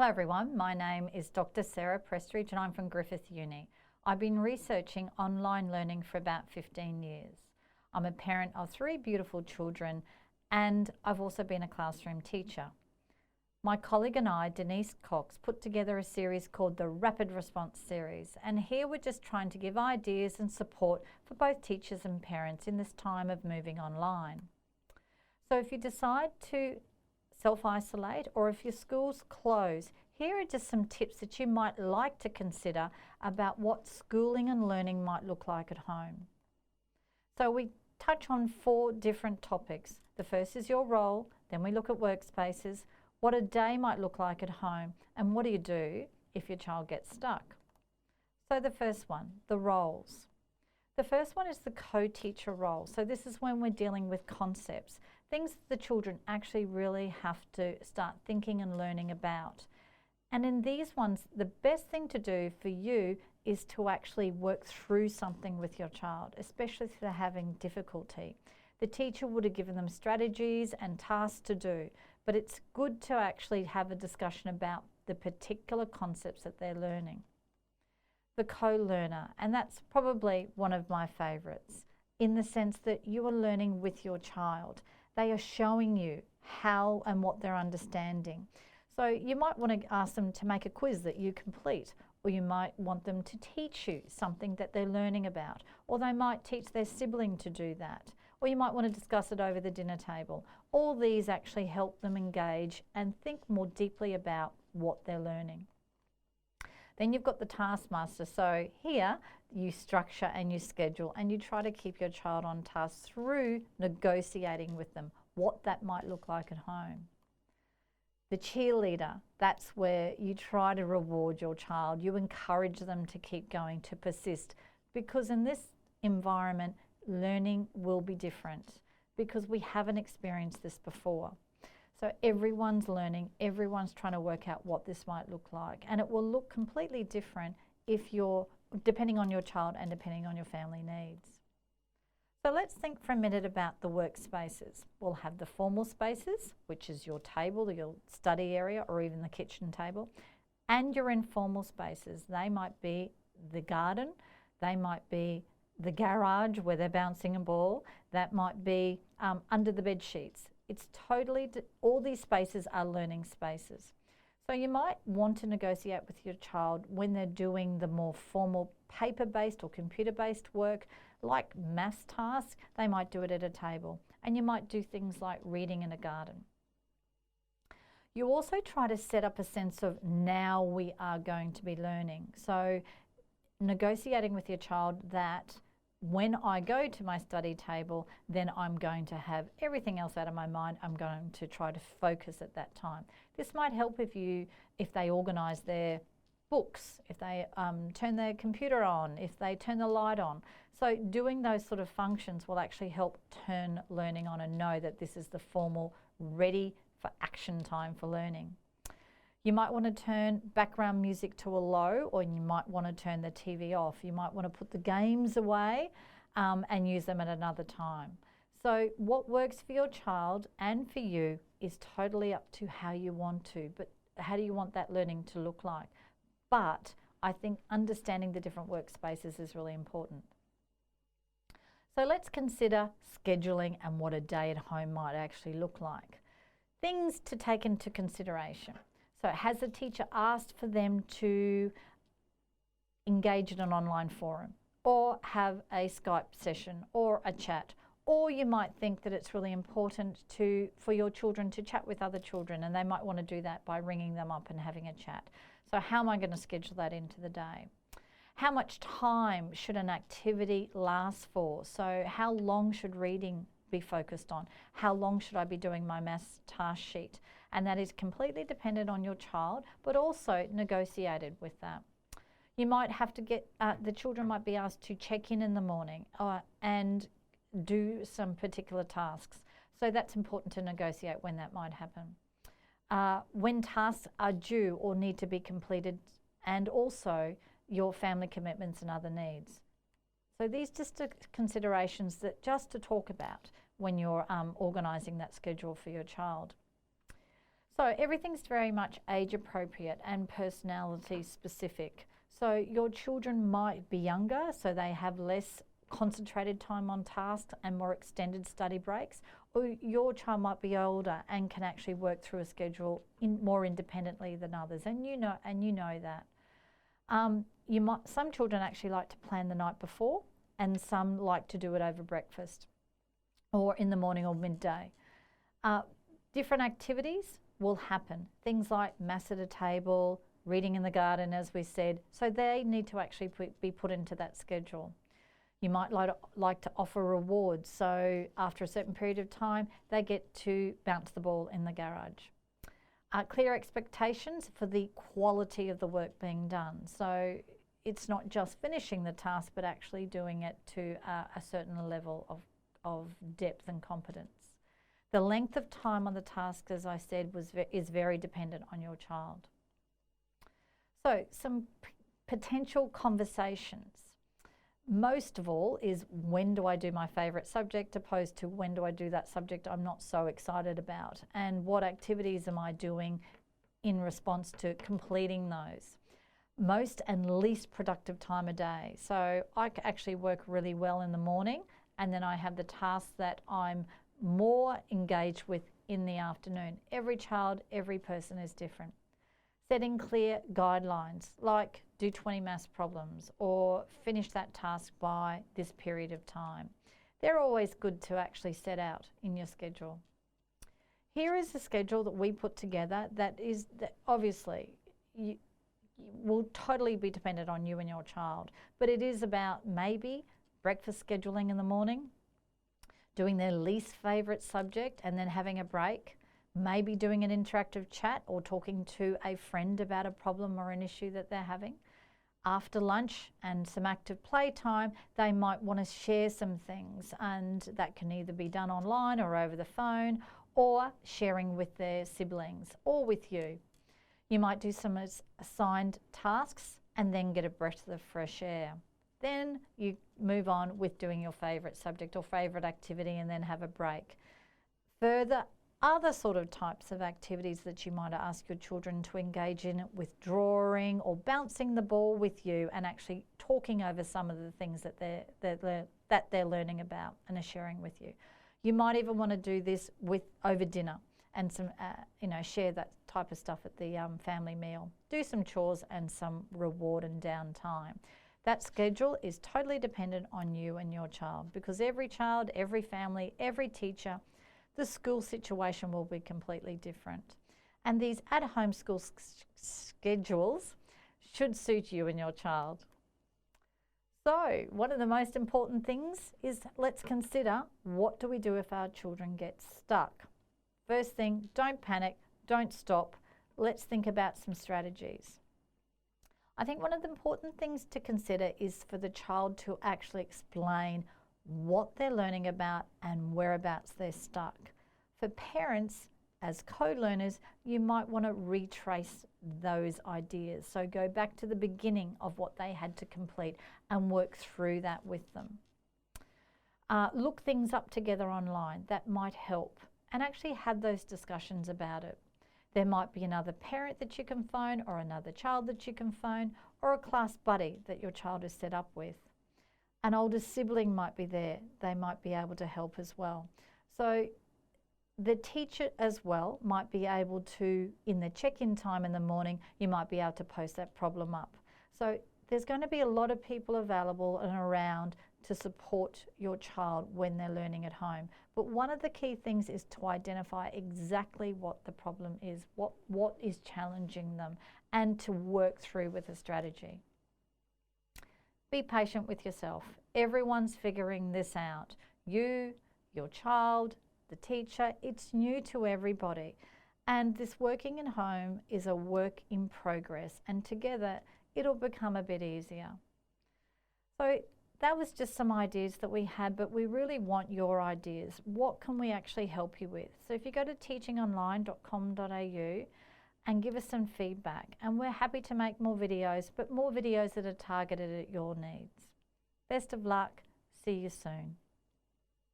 Hello everyone, my name is Dr. Sarah Prestridge and I'm from Griffith Uni. I've been researching online learning for about 15 years. I'm a parent of 3 beautiful children and I've also been a classroom teacher. My colleague and I, Denise Cox, put together a series called the Rapid Response Series, and here we're just trying to give ideas and support for both teachers and parents in this time of moving online. So if you decide to self-isolate or if your schools close, here are just some tips that you might like to consider about what schooling and learning might look like at home. So we touch on 4 different topics. The first is your role, then we look at workspaces, what a day might look like at home, and what do you do if your child gets stuck. So the first one, the roles. The first one is the co-teacher role. So this is when we're dealing with concepts, things that the children actually really have to start thinking and learning about. And in these ones, the best thing to do for you is to actually work through something with your child, especially if they're having difficulty. The teacher would have given them strategies and tasks to do, but it's good to actually have a discussion about the particular concepts that they're learning. The co-learner, and that's probably one of my favourites, in the sense that you are learning with your child. They are showing you how and what they're understanding. So you might want to ask them to make a quiz that you complete, or you might want them to teach you something that they're learning about, or they might teach their sibling to do that, or you might want to discuss it over the dinner table. All these actually help them engage and think more deeply about what they're learning. Then you've got the taskmaster. So here you structure and you schedule and you try to keep your child on task through negotiating with them what that might look like at home. The cheerleader, that's where you try to reward your child. You encourage them to keep going, to persist, because in this environment, learning will be different because we haven't experienced this before. So everyone's learning, everyone's trying to work out what this might look like. And it will look completely different depending on your child and depending on your family needs. So let's think for a minute about the workspaces. We'll have the formal spaces, which is your table, your study area, or even the kitchen table, and your informal spaces. They might be the garden, they might be the garage where they're bouncing a ball, that might be under the bed sheets. It's totally, all these spaces are learning spaces. So you might want to negotiate with your child when they're doing the more formal paper-based or computer-based work, like maths tasks, they might do it at a table. And you might do things like reading in a garden. You also try to set up a sense of now we are going to be learning. So negotiating with your child that when I go to my study table, then I'm going to have everything else out of my mind. I'm going to try to focus at that time. This might help if they organise their books, if they turn their computer on, if they turn the light on. So doing those sort of functions will actually help turn learning on and know that this is the formal, ready for action time for learning. You might want to turn background music to a low, or you might want to turn the TV off. You might want to put the games away and use them at another time. So what works for your child and for you is totally up to how you want to, but how do you want that learning to look like? But I think understanding the different workspaces is really important. So let's consider scheduling and what a day at home might actually look like. Things to take into consideration. So has the teacher asked for them to engage in an online forum or have a Skype session or a chat? Or you might think that it's really important for your children to chat with other children, and they might want to do that by ringing them up and having a chat. So how am I going to schedule that into the day? How much time should an activity last for? So how long should reading be focused on? How long should I be doing my maths task sheet? And that is completely dependent on your child, but also negotiated with that. You might have to the children might be asked to check in the morning and do some particular tasks. So that's important to negotiate when that might happen. When tasks are due or need to be completed, and also your family commitments and other needs. So these just are considerations that just to talk about when you're organising that schedule for your child. So everything's very much age appropriate and personality specific. So your children might be younger, so they have less concentrated time on tasks and more extended study breaks, or your child might be older and can actually work through a schedule more independently than others, and you know that. Some children actually like to plan the night before, and some like to do it over breakfast or in the morning or midday. Different activities will happen. Things like maths at a table, reading in the garden, as we said, so they need to actually be put into that schedule. You might like to offer rewards, so after a certain period of time, they get to bounce the ball in the garage. Clear expectations for the quality of the work being done. So it's not just finishing the task, but actually doing it to a certain level of depth and competence. The length of time on the task, as I said, is very dependent on your child. So some potential conversations. Most of all is, when do I do my favourite subject, opposed to when do I do that subject I'm not so excited about, and what activities am I doing in response to completing those. Most and least productive time of day. So I actually work really well in the morning, and then I have the tasks that I'm more engaged with in the afternoon. Every child, every person is different. Setting clear guidelines like do 20 maths problems or finish that task by this period of time. They're always good to actually set out in your schedule. Here is the schedule that we put together that obviously will totally be dependent on you and your child, but it is about maybe breakfast scheduling in the morning, doing their least favourite subject and then having a break, maybe doing an interactive chat or talking to a friend about a problem or an issue that they're having. After lunch and some active playtime, they might want to share some things, and that can either be done online or over the phone, or sharing with their siblings or with you. You might do some assigned tasks and then get a breath of fresh air. Then you move on with doing your favourite subject or favourite activity and then have a break. Further, other sort of types of activities that you might ask your children to engage in, with drawing or bouncing the ball with you and actually talking over some of the things that they're learning about and are sharing with you. You might even want to do this over dinner and some, share that type of stuff at the family meal. Do some chores and some reward and downtime. That schedule is totally dependent on you and your child, because every child, every family, every teacher, the school situation will be completely different. And these at-home school schedules should suit you and your child. So one of the most important things is, let's consider, what do we do if our children get stuck? First thing, don't panic, don't stop. Let's think about some strategies. I think one of the important things to consider is for the child to actually explain what they're learning about and whereabouts they're stuck. For parents, as co-learners, you might want to retrace those ideas. So go back to the beginning of what they had to complete and work through that with them. Look things up together online. That might help, and actually have those discussions about it. There might be another parent that you can phone, or another child that you can phone, or a class buddy that your child is set up with. An older sibling might be there. They might be able to help as well. So the teacher as well might be able to, in the check-in time in the morning, you might be able to post that problem up. So there's going to be a lot of people available and around to support your child when they're learning at home. But one of the key things is to identify exactly what the problem is, what is challenging them, and to work through with a strategy. Be patient with yourself. Everyone's figuring this out. You, your child, the teacher, it's new to everybody. And this working at home is a work in progress, and together it'll become a bit easier. So that was just some ideas that we had, but we really want your ideas. What can we actually help you with? So if you go to teachingonline.com.au and give us some feedback, and we're happy to make more videos, but more videos that are targeted at your needs. Best of luck. See you soon.